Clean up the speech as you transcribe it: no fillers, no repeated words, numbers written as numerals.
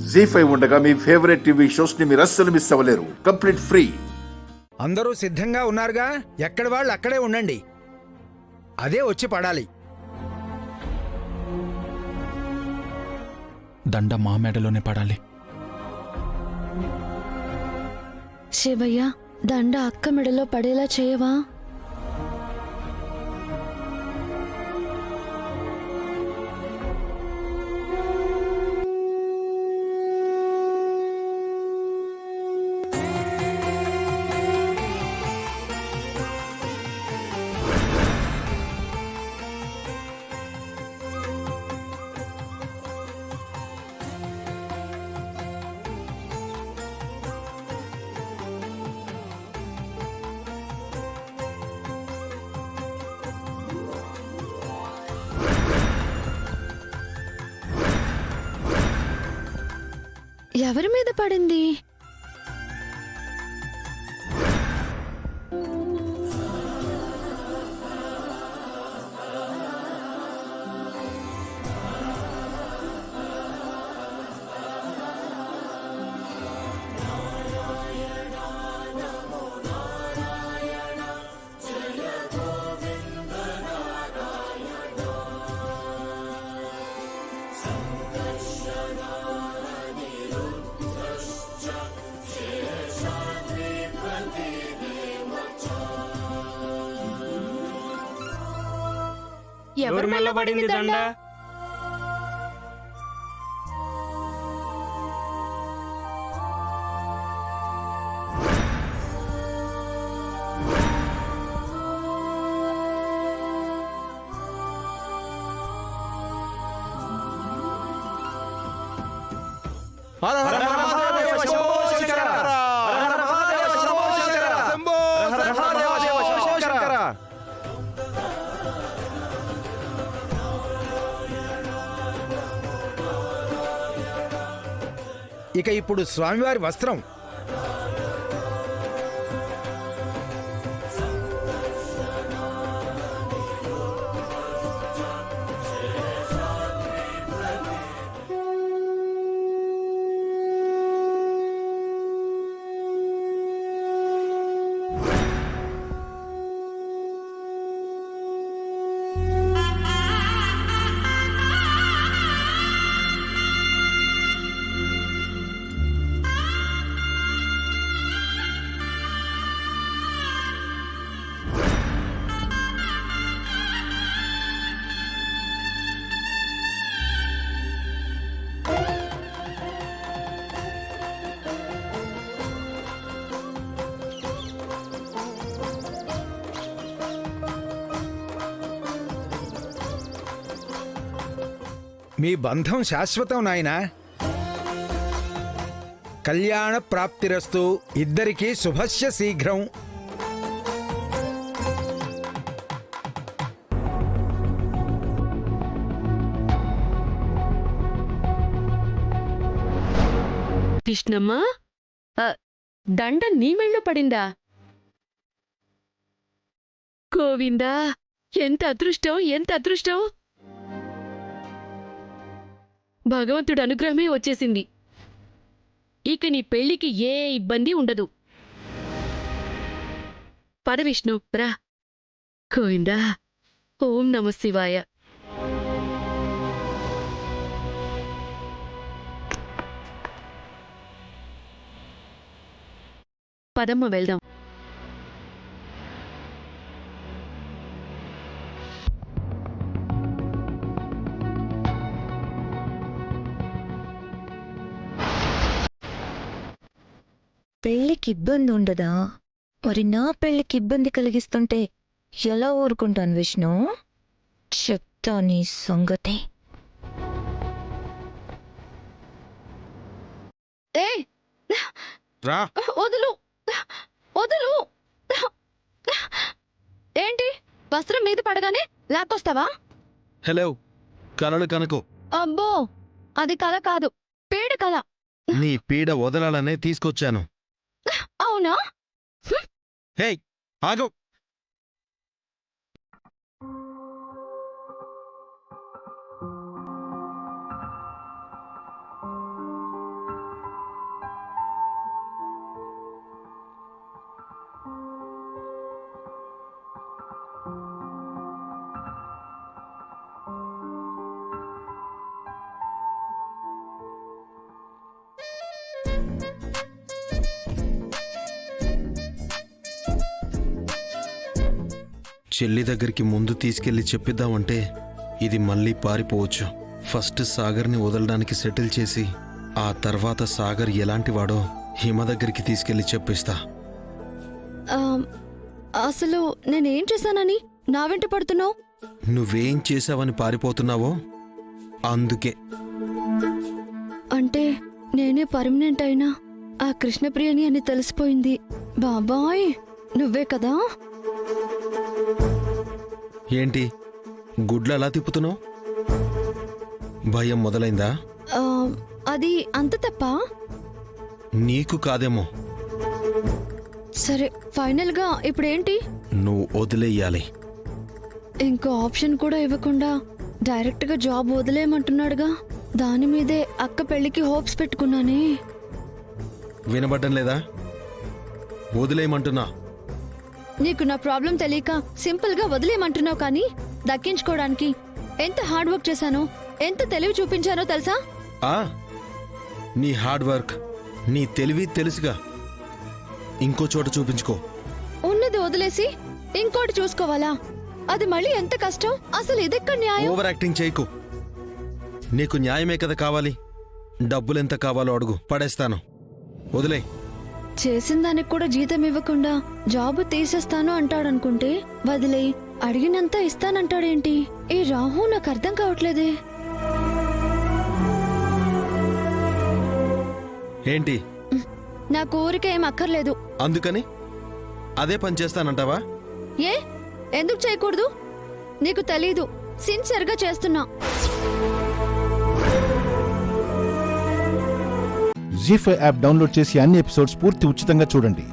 జీ5 ఉండగా మీ favourite TV shows ని మీరు అస్సలు మిస్ అవ్వలేరు. Complete free. అందరూ సిద్ధంగా ఉన్నారుగా? ఎక్కడి వాళ్ళు అక్కడే ఉండండి. అదే వచ్చి పడాలి. దండ మా మెడలోనే పడాలి. శివయ్య, దండ అక్క మెడలో పడేలా చేయవా? ఎవరి మీద పడింది? ఎవరి మెల్ల పడింది దండ? ఇక ఇప్పుడు స్వామివారి వస్త్రం. మీ బంధం శాశ్వతం నాయనా. కళ్యాణ ప్రాప్తిరస్తు. ఇద్దరికీ శుభస్య శీఘ్రం. కృష్ణమ్మ, దండ నీ మెళ్ళో పడిందా? గోవిందా, ఎంత అదృష్టం, ఎంత అదృష్టం! భగవంతుడి అనుగ్రహమే వచ్చేసింది. ఇక నీ పెళ్లికి ఏ ఇబ్బంది ఉండదు. పద విష్ణు, రా. గోవిందా, ఓం నమ శివాయ. పదమ్మ, వెళ్దాం. పెళ్లికి ఇబ్బంది ఉండదా? మరి నా పెళ్లికి ఇబ్బంది కలిగిస్తుంటే ఎలా ఊరుకుంటాను విష్ణు? చెప్తా నీ సంగతి. వదులు, వదులు. ఏంటి, వస్త్రం మీద పడగానే లాక్కొస్తావా? హలో, కలలు కనుకో. అబ్బో, అది కల కాదు, పీడ కల. నీ పీడ వదలాలనే తీసుకొచ్చాను. అవునా? హే, ఆగు. చెల్లి దగ్గరికి ముందు తీసుకెళ్లి చెప్పిద్దామంటే ఇది మళ్ళీ పారిపోవచ్చు. ఫస్ట్ సాగర్ని వదలడానికి సెటిల్ చేసి ఆ తర్వాత సాగర్ ఎలాంటి వాడో హిమ దగ్గరికి తీసుకెళ్లి చెప్పిస్తా. అసలు నేనేం చేశానని నా వెంట పడుతున్నావు? నువ్వేం చేశావని పారిపోతున్నావో అందుకే. అంటే నేనే పర్మనెంట్ అయినా ఆ కృష్ణప్రియని అని తెలిసిపోయింది. బాబాయ్ నువ్వే కదా? ఏంటి గుడ్లు అలా తిప్పుతున్నావు? భయం మొదలైందా? అది అంత తప్ప. నీకు కాదేమో. సరే ఫైనల్ గా ఇప్పుడేంటి? నువ్వు వదిలేయాలి. ఇంకో ఆప్షన్ కూడా ఇవ్వకుండా డైరెక్ట్ గా జాబ్ వదిలేయమంటున్నాడుగా. దాని మీదే అక్క పెళ్లికి హోప్స్ పెట్టుకున్నానే. వినబడ్డం లేదా? వదిలేయమంటున్నా. నీకు నా ప్రాబ్లం తెలియక సింపుల్ గా వదిలేయమంటున్నావు, కానీ దక్కించుకోవడానికి ఎంత హార్డ్ వర్క్ చేశానో, ఎంత తెలివి చూపించానో తెలుసా? ఆ నీ హార్డ్ వర్క్, నీ తెలివి తెలుసుగా. ఇంకో చోట చూపించుకో. ఉన్నది వదిలేసి ఇంకోటి చూసుకోవాలా? అది మళ్ళీ ఎంత కష్టం. అసలు ఇదెక్కడ న్యాయం? ఓవర్ యాక్టింగ్ చేయకు. నీకు న్యాయమే కదా కావాలి. డబ్బులెంత కావాలో అడుగు, పడేస్తాను. వదిలే. చేసిన దానికి కూడా జీతం ఇవ్వకుండా జాబ్ తీసేస్తాను అంటాడనుకుంటే వదిలే అడిగినంత ఇస్తానంటాడేంటి? ఈ రాహు నాకు అర్థం కావట్లేదే. ఏంటి? నాకు ఊరికే ఏం అక్కర్లేదు. అందుకని అదే పని చేస్తానంటావా? ఏ ఎందుకు చేయకూడదు? నీకు తెలీదు, సిన్సియర్గా చేస్తున్నా. జీ5 యాప్ డౌన్లోడ్ చేసి అన్ని ఎపిసోడ్స్ పూర్తి ఉచితంగా చూడండి.